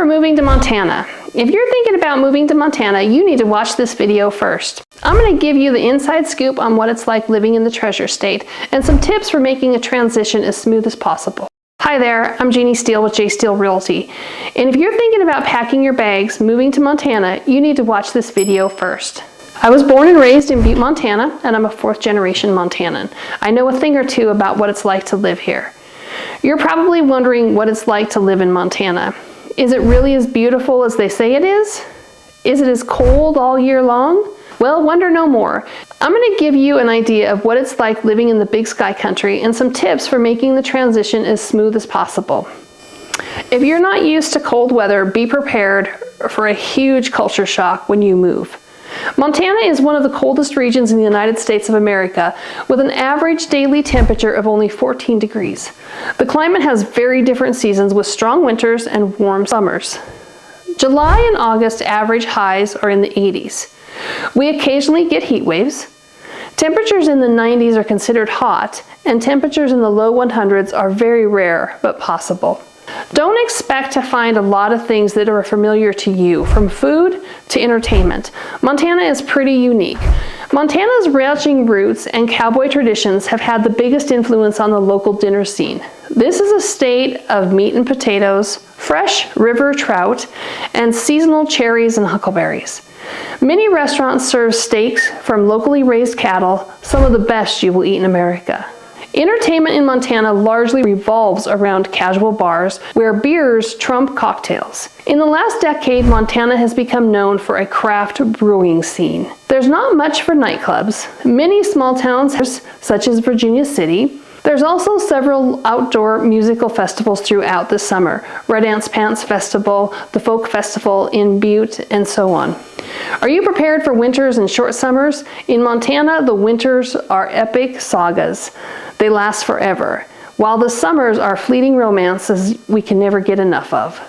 for moving to Montana. If you're thinking about moving to Montana, you need to watch this video first. I'm going to give you the inside scoop on what it's like living in the Treasure State and some tips for making a transition as smooth as possible. Hi there, I'm Jeannie Steele with J Steele Realty. And if you're thinking about packing your bags, moving to Montana, you need to watch this video first. I was born and raised in Butte, Montana, and I'm a fourth-generation Montanan. I know a thing or two about what it's like to live here. You're probably wondering what it's like to live in Montana. Is it really as beautiful as they say it is? Is it as cold all year long? Well, wonder no more. I'm going to give you an idea of what it's like living in the Big Sky country and some tips for making the transition as smooth as possible. If you're not used to cold weather, be prepared for a huge culture shock when you move. Montana is one of the coldest regions in the United States of America, with an average daily temperature of only 14 degrees. The climate has very different seasons with strong winters and warm summers. July and August average highs are in the 80s. We occasionally get heat waves. Temperatures in the 90s are considered hot, and temperatures in the low 100s are very rare but possible. Don't expect to find a lot of things that are familiar to you, from food to entertainment. Montana is pretty unique. Montana's ranching roots and cowboy traditions have had the biggest influence on the local dinner scene. This is a state of meat and potatoes, fresh river trout, and seasonal cherries and huckleberries. Many restaurants serve steaks from locally raised cattle, some of the best you will eat in America. Entertainment in Montana largely revolves around casual bars where beers trump cocktails. In the last decade, Montana has become known for a craft brewing scene. There's not much for nightclubs. Many small towns, such as Virginia City. There's also several outdoor musical festivals throughout the summer. Red Ants Pants Festival, the Folk Festival in Butte, and so on. Are you prepared for winters and short summers? In Montana, the winters are epic sagas. They last forever, while the summers are fleeting romances we can never get enough of.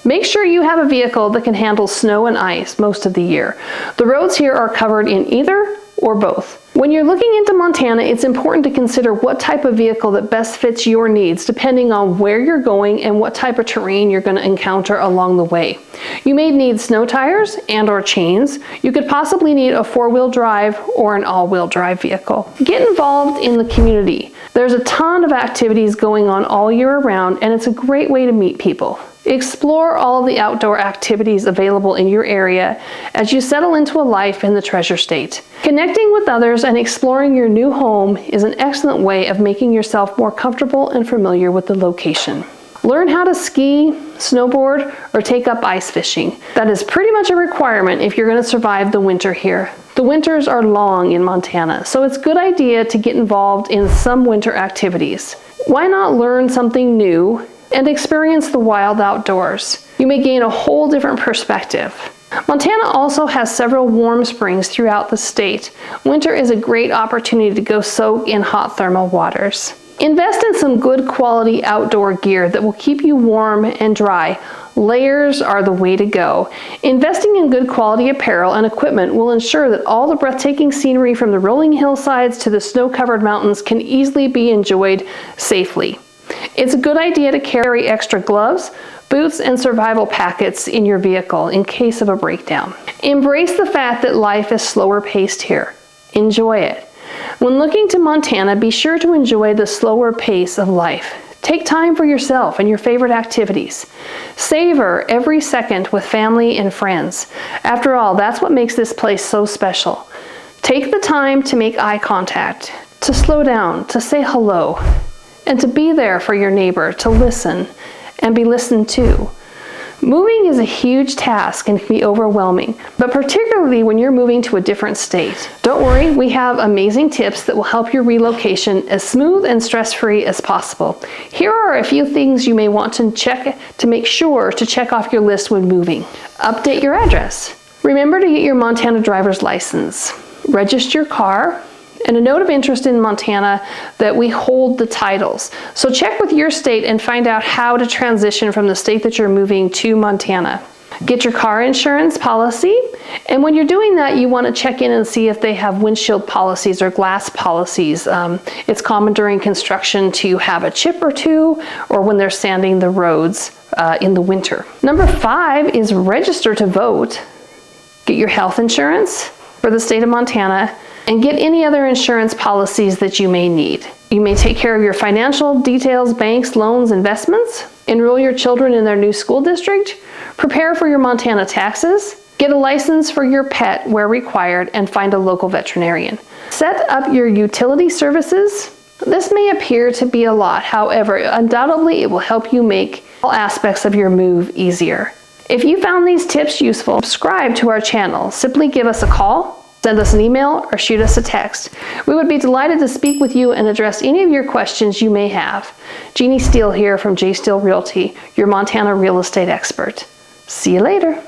Make sure you have a vehicle that can handle snow and ice most of the year. The roads here are covered in either or both. When you're looking into Montana, it's important to consider what type of vehicle that best fits your needs, depending on where you're going and what type of terrain you're going to encounter along the way. You may need snow tires and/or chains. You could possibly need a four-wheel drive or an all-wheel drive vehicle. Get involved in the community. There's a ton of activities going on all year around, and it's a great way to meet people. Explore all of the outdoor activities available in your area as you settle into a life in the Treasure State. Connecting with others and exploring your new home is an excellent way of making yourself more comfortable and familiar with the location. Learn how to ski, snowboard, or take up ice fishing. That is pretty much a requirement if you're going to survive the winter here. The winters are long in Montana, so it's a good idea to get involved in some winter activities. Why not learn something new and experience the wild outdoors? You may gain a whole different perspective. Montana also has several warm springs throughout the state. Winter is a great opportunity to go soak in hot thermal waters. Invest in some good quality outdoor gear that will keep you warm and dry. Layers are the way to go. Investing in good quality apparel and equipment will ensure that all the breathtaking scenery from the rolling hillsides to the snow-covered mountains can easily be enjoyed safely. It's a good idea to carry extra gloves, boots, and survival packets in your vehicle in case of a breakdown. Embrace the fact that life is slower paced here. Enjoy it. When looking to Montana, be sure to enjoy the slower pace of life. Take time for yourself and your favorite activities. Savor every second with family and friends. After all, that's what makes this place so special. Take the time to make eye contact, to slow down, to say hello, and to be there for your neighbor, to listen and be listened to. Moving is a huge task and can be overwhelming, but particularly when you're moving to a different state. Don't worry, we have amazing tips that will help your relocation as smooth and stress-free as possible. Here are a few things you may want to check to make sure to check off your list when moving. Update your address. Remember to get your Montana driver's license. Register your car. And a note of interest in Montana that we hold the titles. So check with your state and find out how to transition from the state that you're moving to Montana. Get your car insurance policy, and when you're doing that, you want to check in and see if they have windshield policies or glass policies. It's common during construction to have a chip or two, or when they're sanding the roads in the winter. Number 5 is register to vote. Get your health insurance for the state of Montana and get any other insurance policies that you may need. You may take care of your financial details, banks, loans, investments, enroll your children in their new school district, prepare for your Montana taxes, get a license for your pet where required, and find a local veterinarian. Set up your utility services. This may appear to be a lot, however, undoubtedly it will help you make all aspects of your move easier. If you found these tips useful, subscribe to our channel. Simply give us a call, send us an email, or shoot us a text. We would be delighted to speak with you and address any of your questions you may have. Jeannie Steele here from J Steele Realty, your Montana real estate expert. See you later.